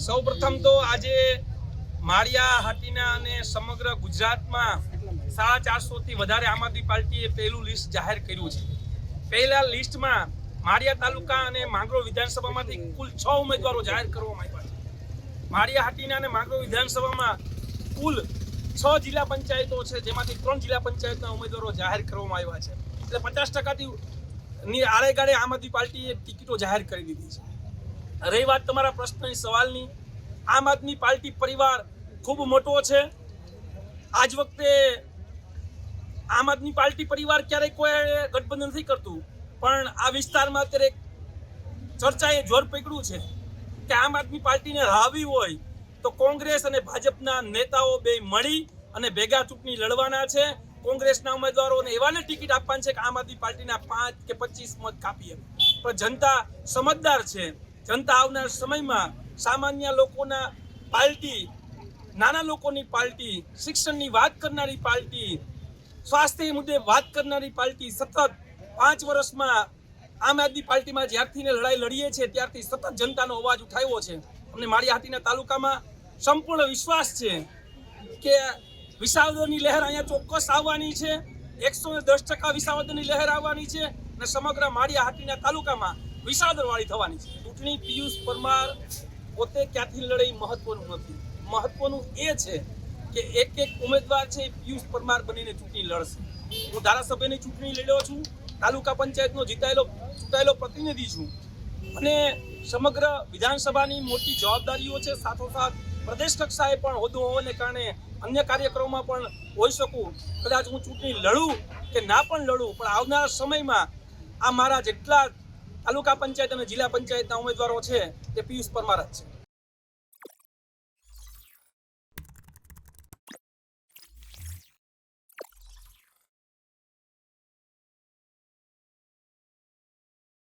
સૌપ્રથમ તો આજે માળિયા હાટીના અને સમગ્ર ગુજરાતમાં 450 થી વધારે આમ આદમી પાર્ટીએ પહેલું લિસ્ટ જાહેર કર્યું છે। પહેલા લિસ્ટમાં માળિયા તાલુકા અને માંગરોળ વિધાનસભામાંથી કુલ 6 ઉમેદવારો જાહેર કરવામાં આવ્યા છે। માળિયા હાટીના અને માંગરોળ વિધાનસભામાં કુલ 6 જિલ્લા પંચાયતો છે, જેમાંથી 3 જિલ્લા પંચાયતના ઉમેદવારો જાહેર કરવામાં આવ્યા છે। એટલે 50% આડેગાળે આમ આદમી પાર્ટીએ ટિકિટો જાહેર કરી દીધી છે। રહી વાત તમારા પ્રશ્નની સવાલની, આમ આદમી પાર્ટી પરિવાર ખૂબ મોટો છે। આજ વખતે આમ આદમી પાર્ટી પરિવાર ક્યારેય કોઈ ગઠબંધન નથી કરતું, પણ આ વિસ્તારમાં અત્યારે ચર્ચાએ જોર પકડ્યું છે કે આમ આદમી પાર્ટીને હરાવવી હોય તો કોંગ્રેસ અને ભાજપના નેતાઓ બે મળી અને ભેગા ચૂંટણી લડવાના છે। કોંગ્રેસના ઉમેદવારોને એવાને ટિકિટ આપવાની છે કે આમ આદમી પાર્ટીના 5 કે 25 મત કાપીએ, પણ જનતા સમજદાર છે। જનતા આવનાર સમયમાં સામાન્ય લોકોના પાર્ટી, નાના લોકોની પાર્ટી, શિક્ષણની વાત કરનારી પાર્ટી, સ્વાસ્થ્ય મુદ્દે વાત કરનારી પાર્ટી સતત 5 વર્ષમાં આમ આદમી પાર્ટીમાં જ્યારથી લડાઈ લડીએ છીએ ત્યારથી સતત જનતાનો અવાજ ઉઠાવ્યો છે। અમને માળિયા હાટીના તાલુકામાં સંપૂર્ણ વિશ્વાસ છે કે વિસાવદરની લહેર અહીંયા ચોક્કસ આવવાની છે। 110% વિસાવદરની લહેર આવવાની છે અને સમગ્ર માળિયા હાટીના તાલુકામાં વિસાવદરવાળી થવાની છે। ચૂંટણી પિયુષ પરમાર પોતે ક્યાંથી લડે મહત્વનું નથી, મહત્વનું એ છે કે એક ઉમેદવાર છે પિયુષ પરમાર બનીને ચૂંટણી લડશે। હું ધારાસભ્યની ચૂંટણી લડ્યો છું, તાલુકા પંચાયતનો ચૂંટાયેલો પ્રતિનિધિ છું અને સમગ્ર વિધાનસભાની મોટી જવાબદારીઓ છે। સાથોસાથ પ્રદેશ કક્ષાએ પણ હોદ્દો હોવાને કારણે અન્ય કાર્યક્રમોમાં પણ હોઈ શકું। કદાચ હું ચૂંટણી લડું કે ના પણ લડું, પણ આવનાર સમયમાં આ મારા જેટલા તાલુકા પંચાયત અને જિલ્લા પંચાયતના ઉમેદવારો છે તે પિયુષ પરમાર જ છે।